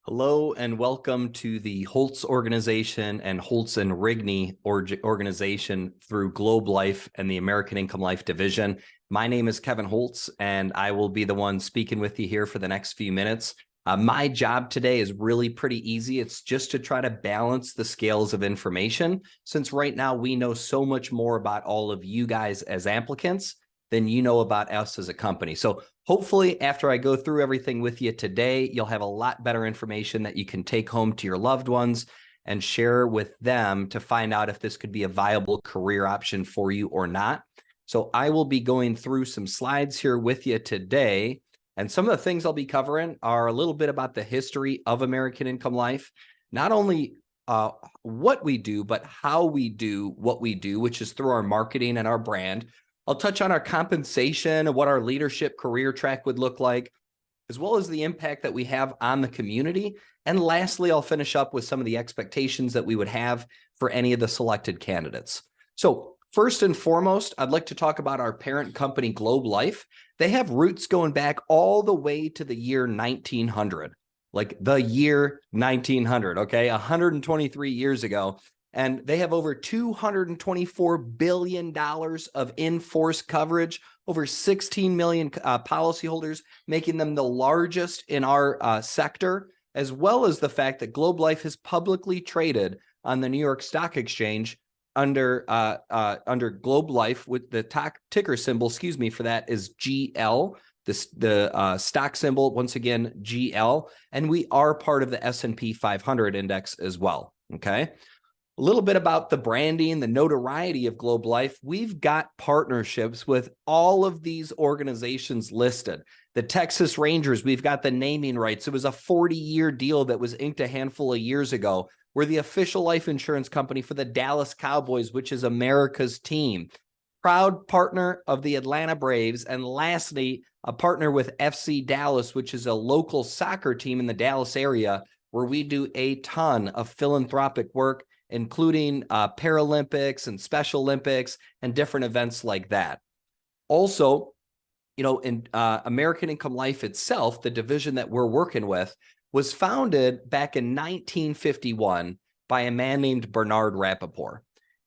Hello and welcome to the Holtz organization and Holtz and Rigney organization through Globe Life and the American Income Life division. My name is Kevin Holtz, and I will be the one speaking with you here for the next few minutes. My job today is really pretty easy. It's just to try to balance the scales of information, since right now we know so much more about all of you guys as applicants than you know about us as a company. So hopefully after I go through everything with you today, you'll have a lot better information that you can take home to your loved ones and share with them to find out if this could be a viable career option for you or not. So I will be going through some slides here with you today. And some of the things I'll be covering are a little bit about the history of American Income Life, not only what we do, but how we do what we do, which is through our marketing and our brand. I'll touch on our compensation and what our leadership career track would look like, as well as the impact that we have on the community. And lastly, I'll finish up with some of the expectations that we would have for any of the selected candidates. So first and foremost, I'd like to talk about our parent company, Globe Life. They have roots going back all the way to the year 1900, like the year 1900, okay, 123 years ago. And they have over $224 billion of in-force coverage, over 16 million policyholders, making them the largest in our sector, as well as the fact that Globe Life is publicly traded on the New York Stock Exchange under Globe Life, with the ticker symbol, for that is GL. The stock symbol, once again, GL, and we are part of the S&P 500 index as well, okay? A little bit about the branding, the notoriety of Globe Life. We've got partnerships with all of these organizations listed. The Texas Rangers, we've got the naming rights. It was a 40-year deal that was inked a handful of years ago. We're the official life insurance company for the Dallas Cowboys, which is America's team. Proud partner of the Atlanta Braves. And lastly, a partner with FC Dallas, which is a local soccer team in the Dallas area, where we do a ton of philanthropic work, including Paralympics and Special Olympics and different events like that. Also, you know, in American Income Life itself, the division that we're working with, was founded back in 1951 by a man named Bernard Rappaport.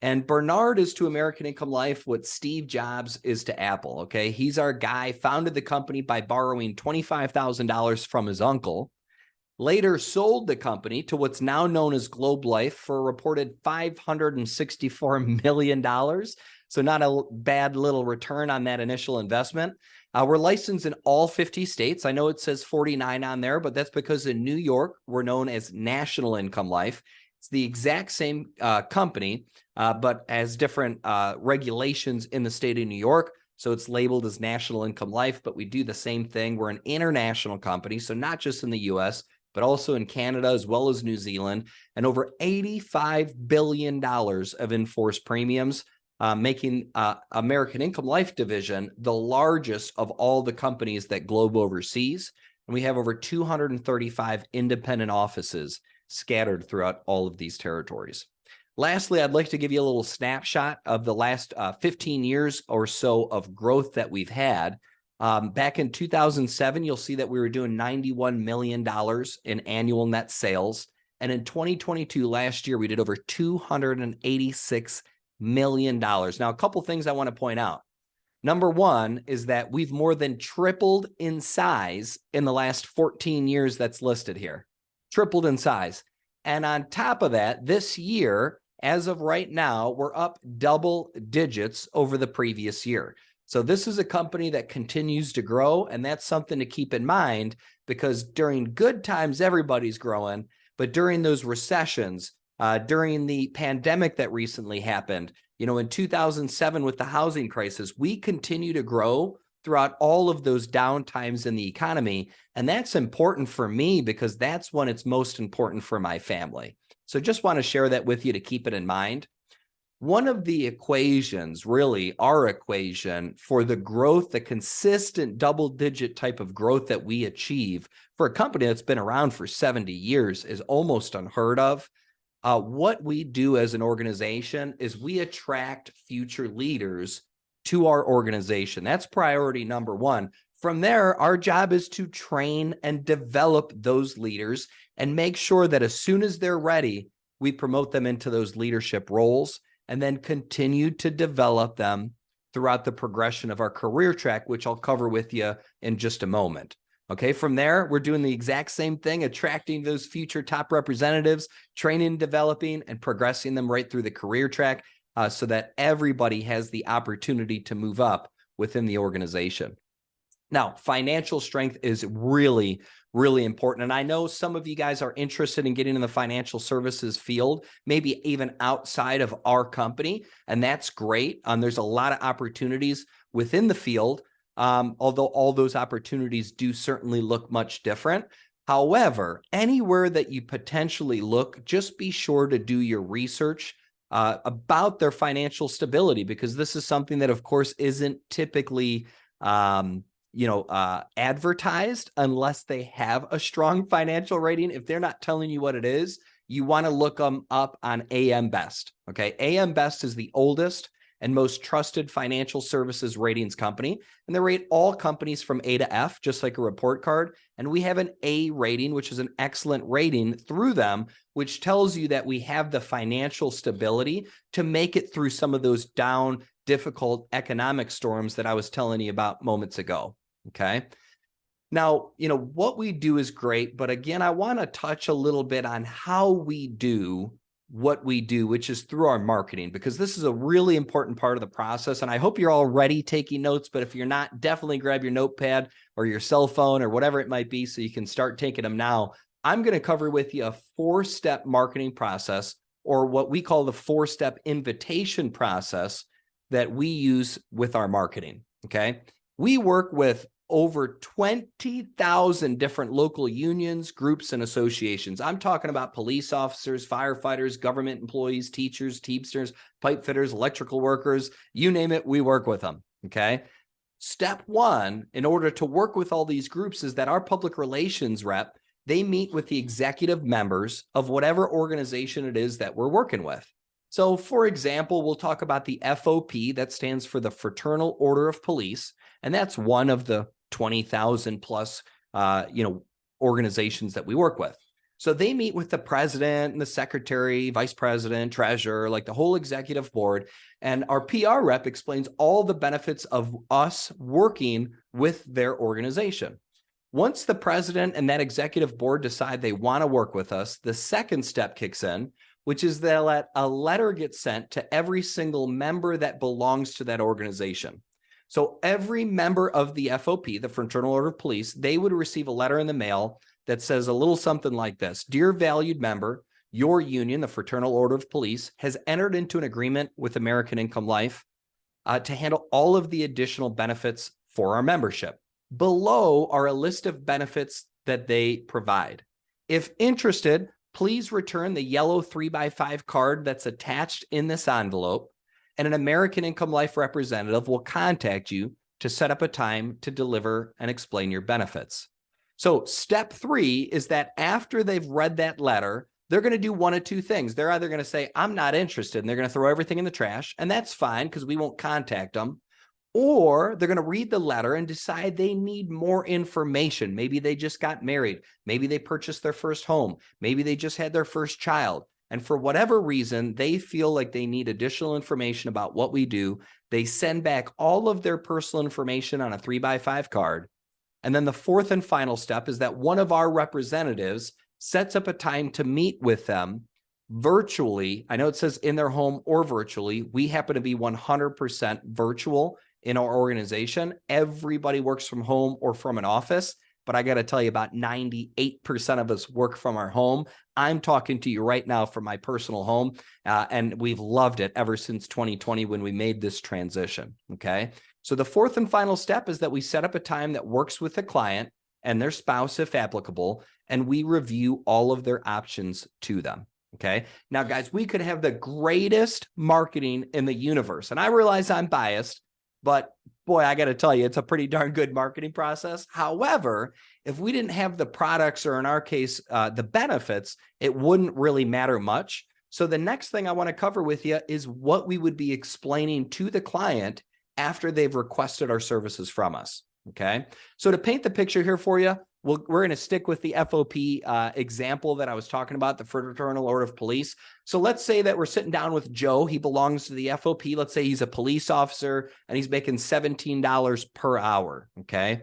And Bernard is to American Income Life what Steve Jobs is to Apple, okay? He's our guy, founded the company by borrowing $25,000 from his uncle, later sold the company to what's now known as Globe Life for a reported $564 million. So not a bad little return on that initial investment. We're licensed in all 50 states. I know it says 49 on there, but that's because in New York, we're known as National Income Life. It's the exact same company, but has different regulations in the state of New York. So it's labeled as National Income Life, but we do the same thing. We're an international company, so not just in the U.S., but also in Canada as well as New Zealand, and over $85 billion of in-force premiums, making American Income Life division the largest of all the companies that Globe oversees. And we have over 235 independent offices scattered throughout all of these territories. Lastly, I'd like to give you a little snapshot of the last 15 years or so of growth that we've had. Back in 2007, you'll see that we were doing $91 million in annual net sales. And in 2022, last year, we did over $286 million. Now, a couple things I want to point out. Number one is that we've more than tripled in size in the last 14 years that's listed here. Tripled in size. And on top of that, this year, as of right now, we're up double digits over the previous year. So this is a company that continues to grow, and that's something to keep in mind, because during good times, everybody's growing, but during those recessions, during the pandemic that recently happened, you know, in 2007 with the housing crisis, we continue to grow throughout all of those down times in the economy. And that's important for me because that's when it's most important for my family. So just want to share that with you to keep it in mind. One of the equations, really our equation for the growth, the consistent double-digit type of growth that we achieve for a company that's been around for 70 years is almost unheard of. What we do as an organization is we attract future leaders to our organization. That's priority number one From there, our job is to train and develop those leaders and make sure that as soon as they're ready, we promote them into those leadership roles and then continue to develop them throughout the progression of our career track, which I'll cover with you in just a moment. Okay, from there, we're doing the exact same thing, attracting those future top representatives, training, developing, and progressing them right through the career track so that everybody has the opportunity to move up within the organization. Now, financial strength is really, really important. And I know some of you guys are interested in getting in the financial services field, maybe even outside of our company, and that's great. There's a lot of opportunities within the field, although all those opportunities do certainly look much different. However, anywhere that you potentially look, just be sure to do your research about their financial stability, because this is something that, of course, isn't typically advertised unless they have a strong financial rating. If they're not telling you what it is, you want to look them up on AM Best. Okay. AM Best is the oldest and most trusted financial services ratings company. And they rate all companies from A to F, just like a report card. And we have an A rating, which is an excellent rating through them, which tells you that we have the financial stability to make it through some of those down, difficult economic storms that I was telling you about moments ago. Okay. Now, what we do is great, but again, I want to touch a little bit on how we do what we do, which is through our marketing, because this is a really important part of the process. And I hope you're already taking notes, but if you're not, definitely grab your notepad or your cell phone or whatever it might be so you can start taking them now. I'm going to cover with you a 4-step marketing process, or what we call the 4-step invitation process that we use with our marketing. Okay. We work with over 20,000 different local unions, groups, and associations. I'm talking about police officers, firefighters, government employees, teachers, Teamsters, pipe fitters, electrical workers, you name it, we work with them. Okay. Step 1, in order to work with all these groups, is that our public relations rep, they meet with the executive members of whatever organization it is that we're working with. So, for example, we'll talk about the FOP, that stands for the Fraternal Order of Police, and that's one of the 20,000 plus, organizations that we work with. So they meet with the president and the secretary, vice president, treasurer, like the whole executive board. And our PR rep explains all the benefits of us working with their organization. Once the president and that executive board decide they want to work with us, the second step kicks in, which is that a letter gets sent to every single member that belongs to that organization. So every member of the FOP, the Fraternal Order of Police, they would receive a letter in the mail that says a little something like this: Dear valued member, your union, the Fraternal Order of Police, has entered into an agreement with American Income Life to handle all of the additional benefits for our membership. Below are a list of benefits that they provide. If interested, please return the yellow 3x5 card that's attached in this envelope, and an American Income Life representative will contact you to set up a time to deliver and explain your benefits. So step 3 is that after they've read that letter, they're going to do one of two things. They're either going to say, I'm not interested, and they're going to throw everything in the trash, and that's fine because we won't contact them. Or they're going to read the letter and decide they need more information. Maybe they just got married. Maybe they purchased their first home. Maybe they just had their first child. And for whatever reason, they feel like they need additional information about what we do. They send back all of their personal information on a 3x5 card. And then the fourth and final step is that one of our representatives sets up a time to meet with them virtually. I know it says in their home or virtually. We happen to be 100% virtual in our organization. Everybody works from home or from an office. But I got to tell you, about 98% of us work from our home. I'm talking to you right now from my personal home, and we've loved it ever since 2020 when we made this transition, okay? So the fourth and final step is that we set up a time that works with the client and their spouse, if applicable, and we review all of their options to them, okay? Now, guys, we could have the greatest marketing in the universe, and I realize I'm biased, but boy, I got to tell you, it's a pretty darn good marketing process. However, if we didn't have the products, or in our case, the benefits, it wouldn't really matter much. So the next thing I want to cover with you is what we would be explaining to the client after they've requested our services from us. Okay. So to paint the picture here for you, we're going to stick with the FOP example that I was talking about, the Fraternal Order of Police. So let's say that we're sitting down with Joe. He belongs to the FOP. Let's say he's a police officer and he's making $17 per hour. Okay.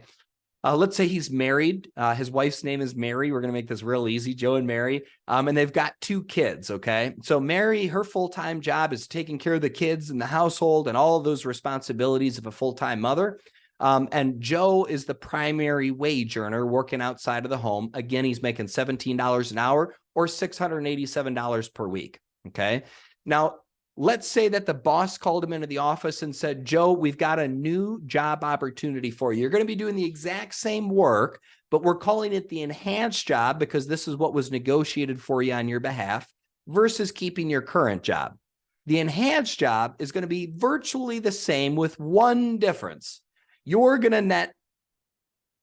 Let's say he's married. His wife's name is Mary. We're going to make this real easy, Joe and Mary. And they've got 2 kids, okay? So Mary, her full-time job is taking care of the kids and the household and all of those responsibilities of a full-time mother. And Joe is the primary wage earner working outside of the home. Again, he's making $17 an hour or $687 per week, okay? Now, let's say that the boss called him into the office and said, Joe, we've got a new job opportunity for you. You're going to be doing the exact same work, but we're calling it the enhanced job because this is what was negotiated for you on your behalf versus keeping your current job. The enhanced job is going to be virtually the same with one difference. You're going to net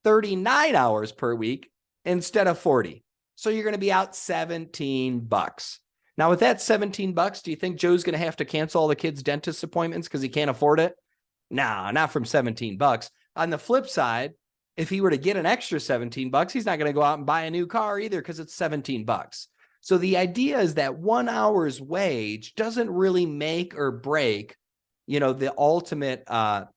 39 hours per week instead of 40. So you're going to be out $17. Now, with that $17, do you think Joe's going to have to cancel all the kids' dentist appointments because he can't afford it? No, not from $17. On the flip side, if he were to get an extra $17, he's not going to go out and buy a new car either because it's $17. So the idea is that 1 hour's wage doesn't really make or break, the ultimate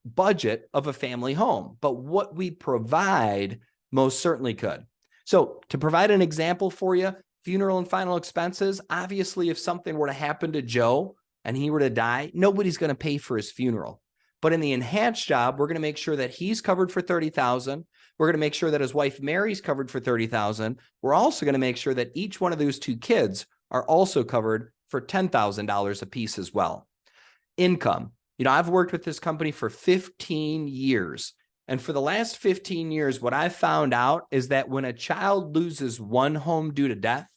budget of a family home. But what we provide most certainly could. So to provide an example for you, funeral and final expenses, obviously, if something were to happen to Joe and he were to die, nobody's going to pay for his funeral. But in the enhanced job, we're going to make sure that he's covered for $30,000. We're going to make sure that his wife Mary's covered for $30,000. We're also going to make sure that each one of those 2 kids are also covered for $10,000 a piece as well. Income. I've worked with this company for 15 years. And for the last 15 years, what I've found out is that when a child loses one home due to death,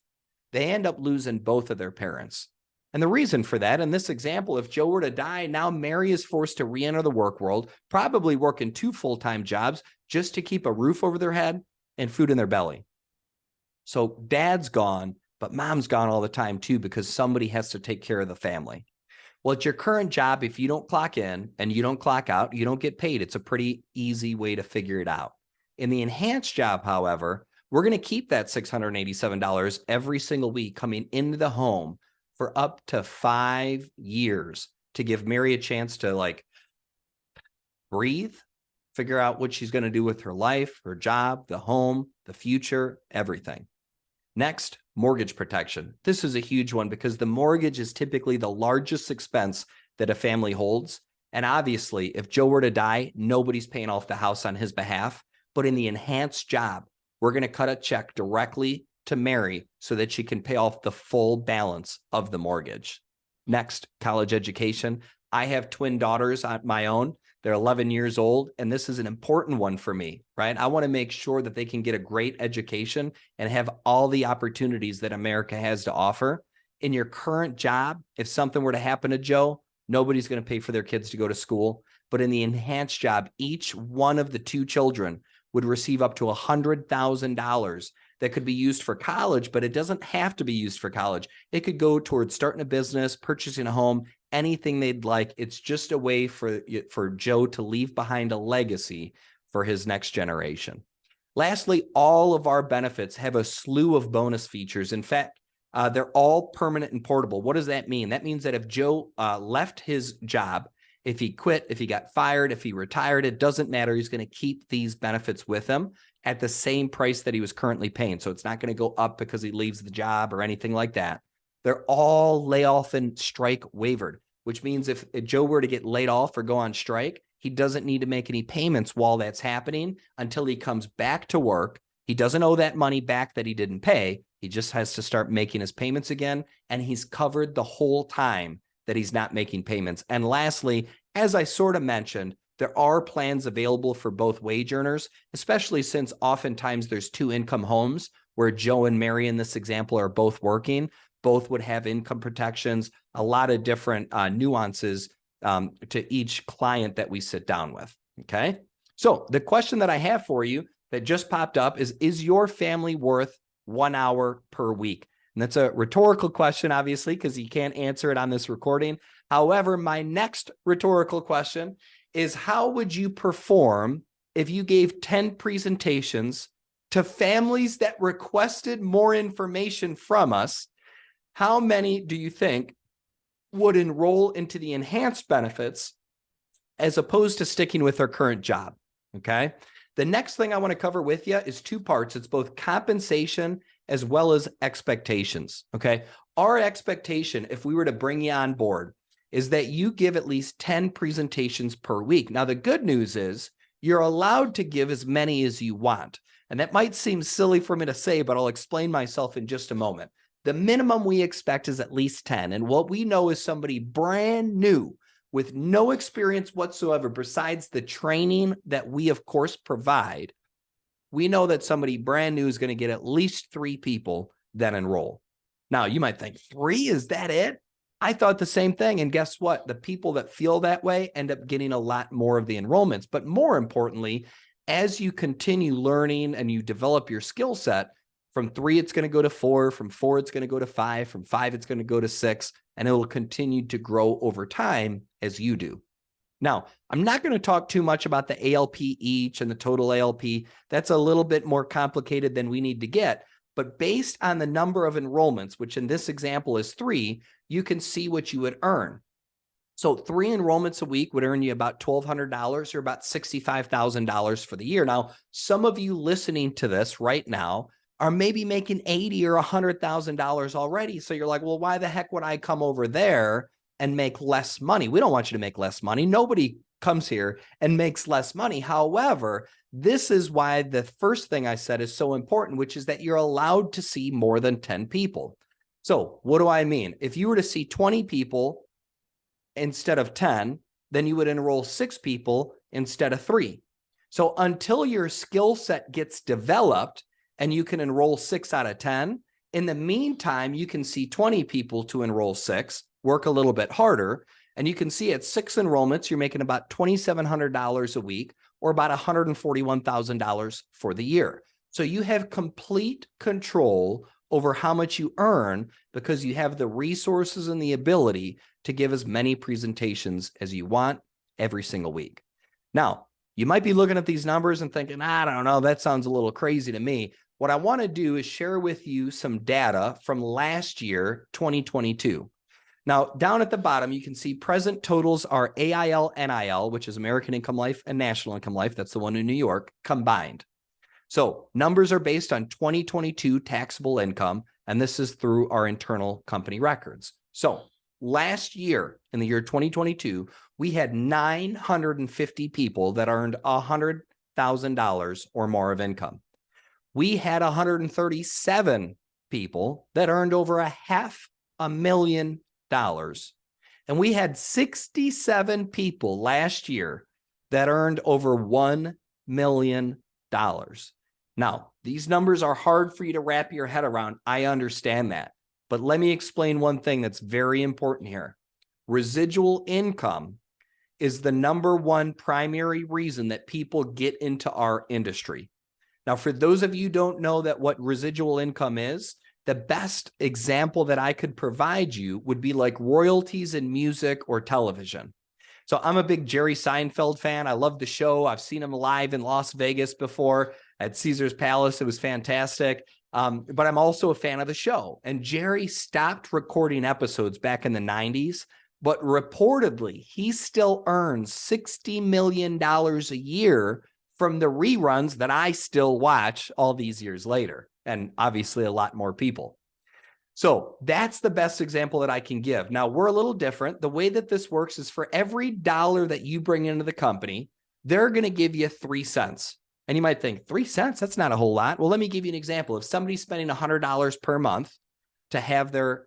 they end up losing both of their parents. And the reason for that, in this example, if Joe were to die, now Mary is forced to re-enter the work world, probably working 2 full-time jobs just to keep a roof over their head and food in their belly. So dad's gone, but mom's gone all the time too, because somebody has to take care of the family. Well, at your current job, if you don't clock in and you don't clock out, you don't get paid. It's a pretty easy way to figure it out. In the enhanced job, however, we're going to keep that $687 every single week coming into the home for up to 5 years to give Mary a chance to breathe, figure out what she's going to do with her life, her job, the home, the future, everything. Next, mortgage protection. This is a huge one because the mortgage is typically the largest expense that a family holds. And obviously, if Joe were to die, nobody's paying off the house on his behalf. But in the enhanced job, we're going to cut a check directly to Mary so that she can pay off the full balance of the mortgage. Next, college education. I have twin daughters on my own. They're 11 years old, and this is an important one for me, right? I want to make sure that they can get a great education and have all the opportunities that America has to offer. In your current job, if something were to happen to Joe, nobody's going to pay for their kids to go to school. But in the enhanced job, each one of the 2 children would receive up to $100,000 that could be used for college, but it doesn't have to be used for college. It could go towards starting a business, purchasing a home, anything they'd like. It's just a way for Joe to leave behind a legacy for his next generation. Lastly, all of our benefits have a slew of bonus features. In fact, they're all permanent and portable. What does that mean? That means that if Joe left his job, if he quit, if he got fired, if he retired, it doesn't matter. He's going to keep these benefits with him at the same price that he was currently paying. So it's not going to go up because he leaves the job or anything like that. They're all layoff and strike waivered, which means if Joe were to get laid off or go on strike, he doesn't need to make any payments while that's happening until he comes back to work. He doesn't owe that money back that he didn't pay. He just has to start making his payments again, and he's covered the whole time that he's not making payments. And lastly, as I sort of mentioned, there are plans available for both wage earners, especially since oftentimes there's 2 income homes where Joe and Mary in this example are both working. Both would have income protections, a lot of different nuances to each client that we sit down with, okay? So the question that I have for you that just popped up is your family worth 1 hour per week? And that's a rhetorical question, obviously, because you can't answer it on this recording. However, my next rhetorical question is, how would you perform if you gave 10 presentations to families that requested more information from us, how many do you think would enroll into the enhanced benefits as opposed to sticking with their current job? Okay. The next thing I want to cover with you is two parts. It's both compensation as well as expectations. Okay. Our expectation, if we were to bring you on board, is that you give at least 10 presentations per week. Now, the good news is you're allowed to give as many as you want. And that might seem silly for me to say, but I'll explain myself in just a moment. The minimum we expect is at least 10. And what we know is somebody brand new with no experience whatsoever, besides the training that we, of course, provide, we know that somebody brand new is going to get at least 3 people that enroll. Now, you might think, 3, is that it? I thought the same thing. And guess what? The people that feel that way end up getting a lot more of the enrollments. But more importantly, as you continue learning and you develop your skill set, from 3, it's going to go to 4. From 4, it's going to go to 5. From 5, it's going to go to 6. And it will continue to grow over time as you do. Now, I'm not going to talk too much about the ALP each and the total ALP. That's a little bit more complicated than we need to get. But based on the number of enrollments, which in this example is 3, you can see what you would earn. So 3 enrollments a week would earn you about $1,200 or about $65,000 for the year. Now, some of you listening to this right now are maybe making $80,000 or $100,000 already. So you're like, well, why the heck would I come over there and make less money? We don't want you to make less money. Nobody comes here and makes less money. However, this is why the first thing I said is so important, which is that you're allowed to see more than 10 people. So what do I mean? If you were to see 20 people instead of 10, then you would enroll 6 people instead of 3. So until your skill set gets developed and you can enroll 6 out of 10, in the meantime, you can see 20 people to enroll 6, work a little bit harder, and you can see at 6 enrollments, you're making about $2,700 a week or about $141,000 for the year. So you have complete control over how much you earn because you have the resources and the ability to give as many presentations as you want every single week. Now, you might be looking at these numbers and thinking, I don't know, that sounds a little crazy to me. What I want to do is share with you some data from last year, 2022. Now, down at the bottom, you can see present totals are AIL, NIL, which is American Income Life and National Income Life. That's the one in New York combined. So numbers are based on 2022 taxable income, and this is through our internal company records. So last year, in the year 2022, we had 950 people that earned $100,000 or more of income. We had 137 people that earned over $500,000. And we had 67 people last year that earned over $1 million. Now, these numbers are hard for you to wrap your head around. I understand that. But let me explain one thing that's very important here. Residual income is the number one primary reason that people get into our industry. Now, for those of you who don't know that what residual income is, the best example that I could provide you would be like royalties in music or television. So I'm a big Jerry Seinfeld fan. I love the show. I've seen him live in Las Vegas before at Caesar's Palace. It was fantastic. But I'm also a fan of the show. And Jerry stopped recording episodes back in the 90s, but reportedly he still earns $60 million a year from the reruns that I still watch all these years later. And obviously a lot more people. So that's the best example that I can give. Now, we're a little different. The way that this works is for every dollar that you bring into the company, they're going to give you 3 cents. And you might think, 3 cents? That's not a whole lot. Well, let me give you an example. If somebody's spending $100 per month to have their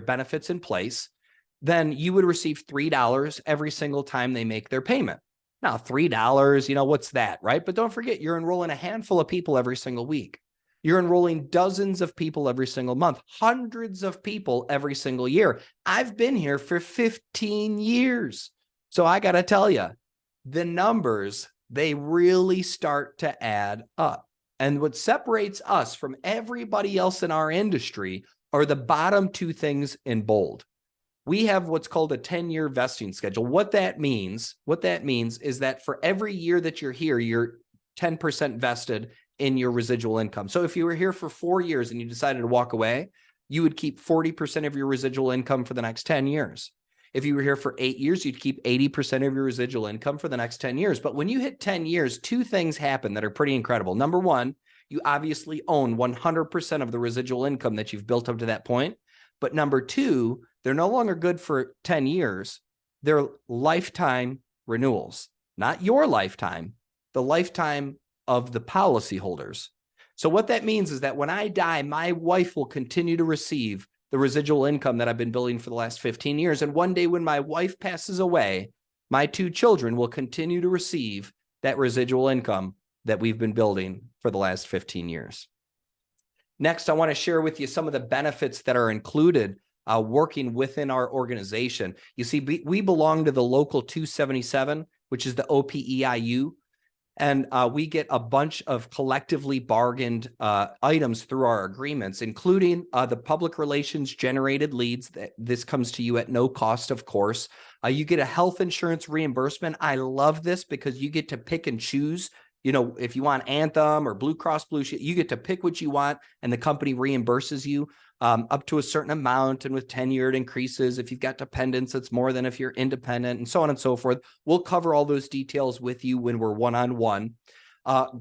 benefits in place, then you would receive $3 every single time they make their payment. Now, $3, what's that, right? But don't forget, you're enrolling a handful of people every single week. You're enrolling dozens of people every single month, hundreds of people every single year. I've been here for 15 years. So I got to tell you, the numbers, they really start to add up. And what separates us from everybody else in our industry are the bottom 2 things in bold. We have what's called a 10-year vesting schedule. What that means is that for every year that you're here, 10% vested in your residual income. So if you were here for 4 years and you decided to walk away, you would keep 40% of your residual income for the next 10 years. If you were here for 8 years, you'd keep 80% of your residual income for the next 10 years. But when you hit 10 years, two things happen that are pretty incredible. Number one, you obviously own 100% of the residual income that you've built up to that point. But number two, they're no longer good for 10 years. They're lifetime renewals, not your lifetime, the lifetime of the policyholders. So what that means is that when I die, my wife will continue to receive the residual income that I've been building for the last 15 years. And one day when my wife passes away, my two children will continue to receive that residual income that we've been building for the last 15 years. Next, I want to share with you some of the benefits that are included working within our organization. You see, we belong to the local 277, which is the OPEIU. And we get a bunch of collectively bargained items through our agreements, including the public relations generated leads. This comes to you at no cost, of course. You get a health insurance reimbursement. I love this because you get to pick and choose. You know, if you want Anthem or Blue Cross Blue Shield, you get to pick what you want, and the company reimburses you up to a certain amount. And with tenured increases, if you've got dependents, it's more than if you're independent, and so on and so forth. We'll cover all those details with you when we're one-on-one.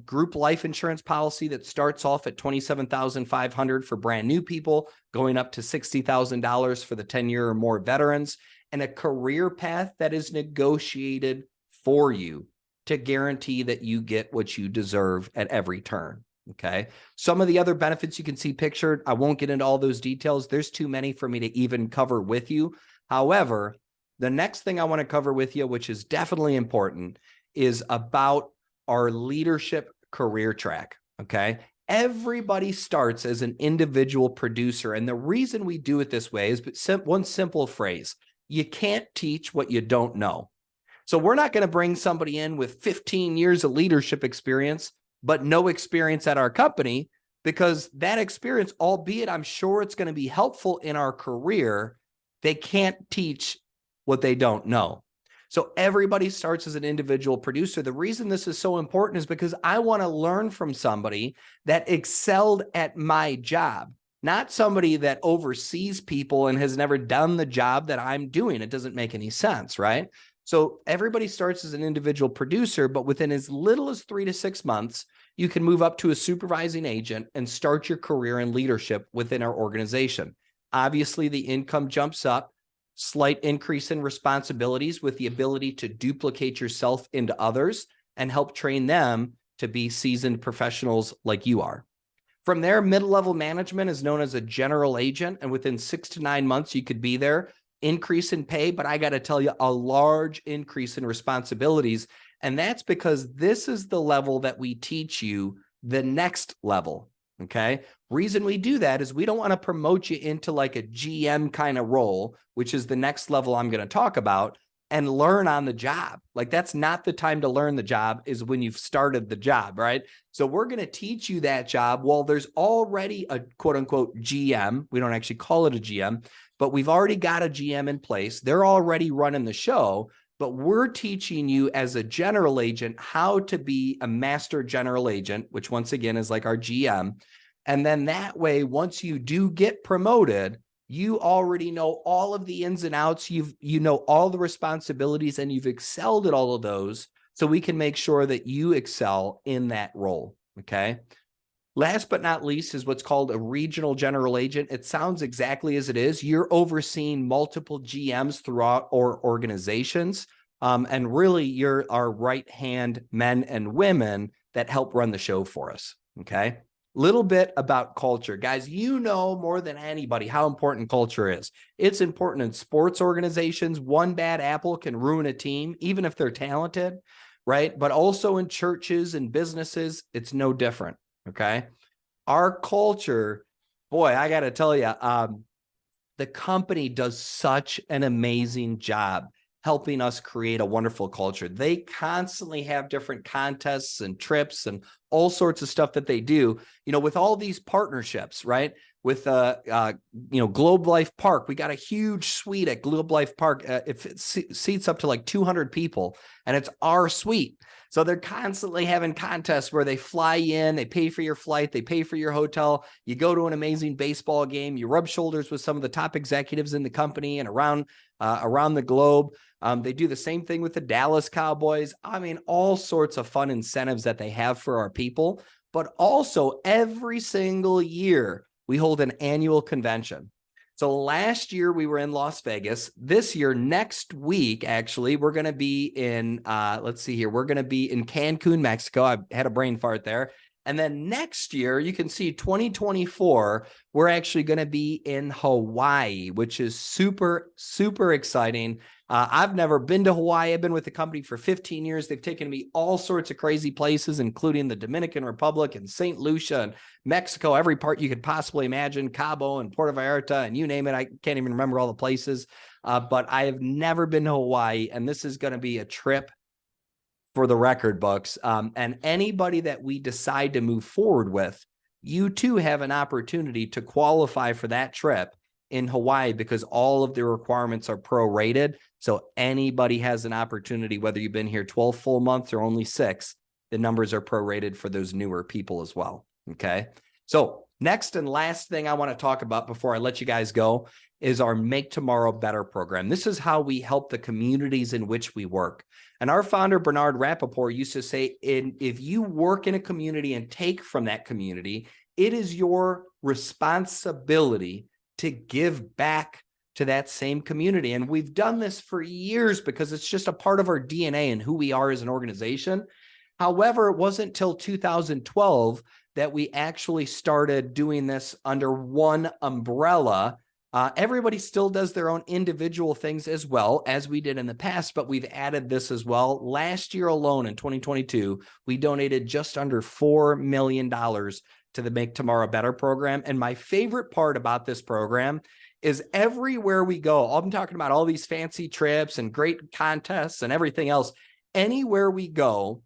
Group life insurance policy that starts off at $27,500 for brand new people, going up to $60,000 for the 10-year or more veterans, and a career path that is negotiated for you to guarantee that you get what you deserve at every turn. Okay. Some of the other benefits you can see pictured, I won't get into all those details. There's too many for me to even cover with you. However, the next thing I want to cover with you, which is definitely important, is about our leadership career track. Okay. Everybody starts as an individual producer. And the reason we do it this way is one simple phrase: you can't teach what you don't know. So we're not going to bring somebody in with 15 years of leadership experience, but no experience at our company, because that experience, albeit I'm sure it's going to be helpful in our career, they can't teach what they don't know. So everybody starts as an individual producer. The reason this is so important is because I want to learn from somebody that excelled at my job, not somebody that oversees people and has never done the job that I'm doing. It doesn't make any sense, right? So everybody starts as an individual producer, but within as little as 3 to 6 months, you can move up to a supervising agent and start your career in leadership within our organization. Obviously, the income jumps up, slight increase in responsibilities with the ability to duplicate yourself into others and help train them to be seasoned professionals like you are. From there, mid-level management is known as a general agent, and within 6 to 9 months, you could be there. Increase in pay, but I got to tell you, a large increase in responsibilities. And that's because this is the level that we teach you the next level. Okay. Reason we do that is we don't want to promote you into like a GM kind of role, which is the next level I'm going to talk about, and learn on the job. Like, that's not the time to learn the job, is when you've started the job, right? So we're going to teach you that job while there's already a quote unquote GM. We don't actually call it a GM, but we've already got a GM in place. They're already running the show, but we're teaching you as a general agent how to be a master general agent, which once again is like our GM. And then that way, once you do get promoted, you already know all of the ins and outs. You know all the responsibilities, and you've excelled at all of those. So we can make sure that you excel in that role. Okay. Last but not least is what's called a regional general agent. It sounds exactly as it is. You're overseeing multiple GMs throughout our organizations. And really, you're our right-hand men and women that help run the show for us. Okay. Little bit about culture. Guys, you know more than anybody how important culture is. It's important in sports organizations. One bad apple can ruin a team, even if they're talented, right? But also in churches and businesses, it's no different. Okay. Our culture, boy, I got to tell you, the company does such an amazing job helping us create a wonderful culture. They constantly have different contests and trips and all sorts of stuff that they do, you know, with all these partnerships, right? With, Globe Life Park, we got a huge suite at Globe Life Park. It seats up to like 200 people, and it's our suite. So they're constantly having contests where they fly in, they pay for your flight, they pay for your hotel. You go to an amazing baseball game, you rub shoulders with some of the top executives in the company and around the globe. They do the same thing with the Dallas Cowboys. I mean, all sorts of fun incentives that they have for our people, but also every single year we hold an annual convention. So last year we were in Las Vegas. This year, next week, actually, we're going to be in, let's see here. We're going to be in Cancun, Mexico. I had a brain fart there. And then next year, you can see 2024, we're actually going to be in Hawaii, which is super, super exciting. I've never been to Hawaii. I've been with the company for 15 years. They've taken me all sorts of crazy places, including the Dominican Republic and St. Lucia and Mexico, every part you could possibly imagine, Cabo and Puerto Vallarta, and you name it. I can't even remember all the places, but I have never been to Hawaii, and this is going to be a trip for the record books. And anybody that we decide to move forward with, you too have an opportunity to qualify for that trip in Hawaii because all of the requirements are prorated. So anybody has an opportunity, whether you've been here 12 full months or only 6, the numbers are prorated for those newer people as well. Okay. So next and last thing I want to talk about before I let you guys go is our Make Tomorrow Better program. This is how we help the communities in which we work. And our founder, Bernard Rappaport, used to say, if you work in a community and take from that community, it is your responsibility to give back to that same community. And we've done this for years because it's just a part of our DNA and who we are as an organization. However, it wasn't until 2012 that we actually started doing this under one umbrella. Everybody still does their own individual things as well as we did in the past, but we've added this as well. Last year alone in 2022, we donated just under $4 million to the Make Tomorrow Better program. And my favorite part about this program is everywhere we go, I'm talking about all these fancy trips and great contests and everything else. Anywhere we go,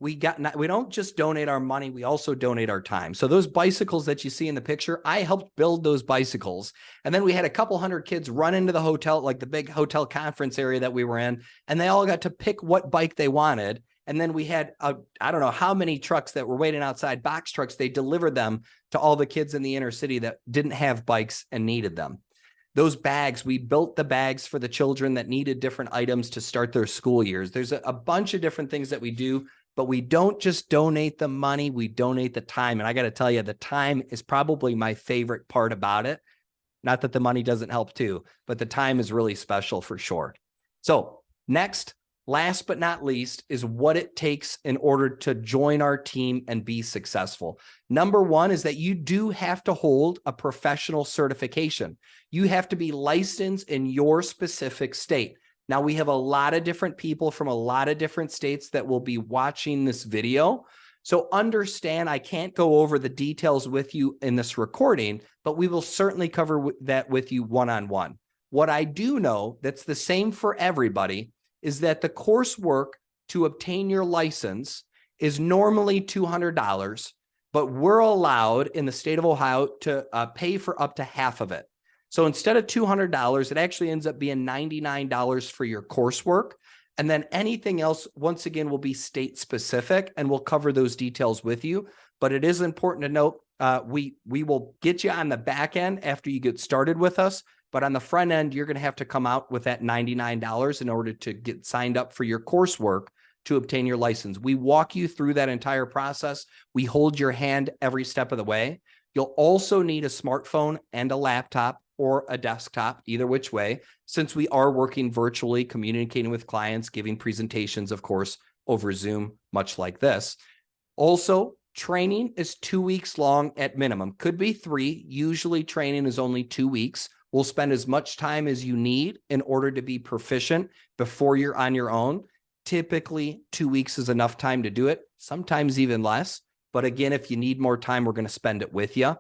we don't just donate our money, we also donate our time. So those bicycles that you see in the picture, I helped build those bicycles. And then we had a couple hundred kids run into the hotel, like the big hotel conference area that we were in, and they all got to pick what bike they wanted. And then we had, I don't know how many trucks that were waiting outside, box trucks. They delivered them to all the kids in the inner city that didn't have bikes and needed them. Those bags, we built the bags for the children that needed different items to start their school years. There's a bunch of different things that we do, but we don't just donate the money, we donate the time. And I got to tell you, the time is probably my favorite part about it. Not that the money doesn't help too, but the time is really special for sure. So next, last but not least, is what it takes in order to join our team and be successful. Number one is that you do have to hold a professional certification. You have to be licensed in your specific state. Now, we have a lot of different people from a lot of different states that will be watching this video. So understand, I can't go over the details with you in this recording, but we will certainly cover that with you one-on-one. What I do know that's the same for everybody is that the coursework to obtain your license is normally $200, but we're allowed in the state of Ohio to pay for up to half of it. So instead of $200, it actually ends up being $99 for your coursework. And then anything else, once again, will be state specific, and we'll cover those details with you. But it is important to note, we will get you on the back end after you get started with us. But on the front end, you're going to have to come out with that $99 in order to get signed up for your coursework to obtain your license. We walk you through that entire process. We hold your hand every step of the way. You'll also need a smartphone and a laptop or a desktop, either which way, since we are working virtually, communicating with clients, giving presentations, of course, over Zoom, much like this. Also, training is 2 weeks long at minimum. Could be 3. Usually training is only 2 weeks. We'll spend as much time as you need in order to be proficient before you're on your own. Typically, 2 weeks is enough time to do it, sometimes even less. But again, if you need more time, we're going to spend it with you.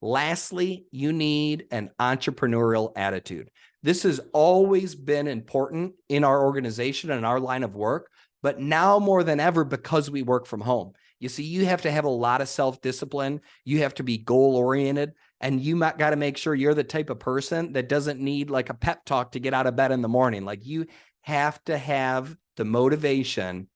Lastly, you need an entrepreneurial attitude. This has always been important in our organization and our line of work, but now more than ever because we work from home. You see, you have to have a lot of self-discipline. You have to be goal-oriented, and you got to make sure you're the type of person that doesn't need like a pep talk to get out of bed in the morning. Like, you have to have the motivation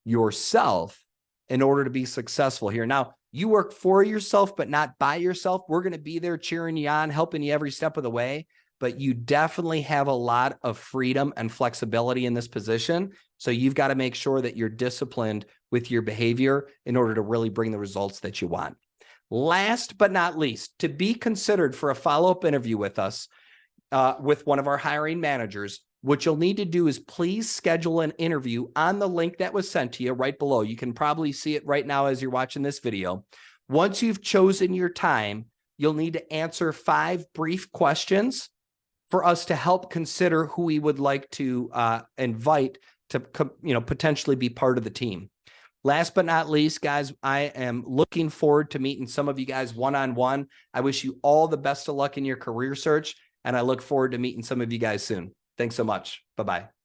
yourself in order to be successful here. Now, you work for yourself, but not by yourself. We're going to be there cheering you on, helping you every step of the way. But you definitely have a lot of freedom and flexibility in this position. So you've got to make sure that you're disciplined with your behavior in order to really bring the results that you want. Last but not least, to be considered for a follow-up interview with us, with one of our hiring managers, what you'll need to do is please schedule an interview on the link that was sent to you right below. You can probably see it right now as you're watching this video. Once you've chosen your time, you'll need to answer 5 brief questions for us to help consider who we would like to invite to potentially be part of the team. Last but not least, guys, I am looking forward to meeting some of you guys one-on-one. I wish you all the best of luck in your career search, and I look forward to meeting some of you guys soon. Thanks so much. Bye-bye.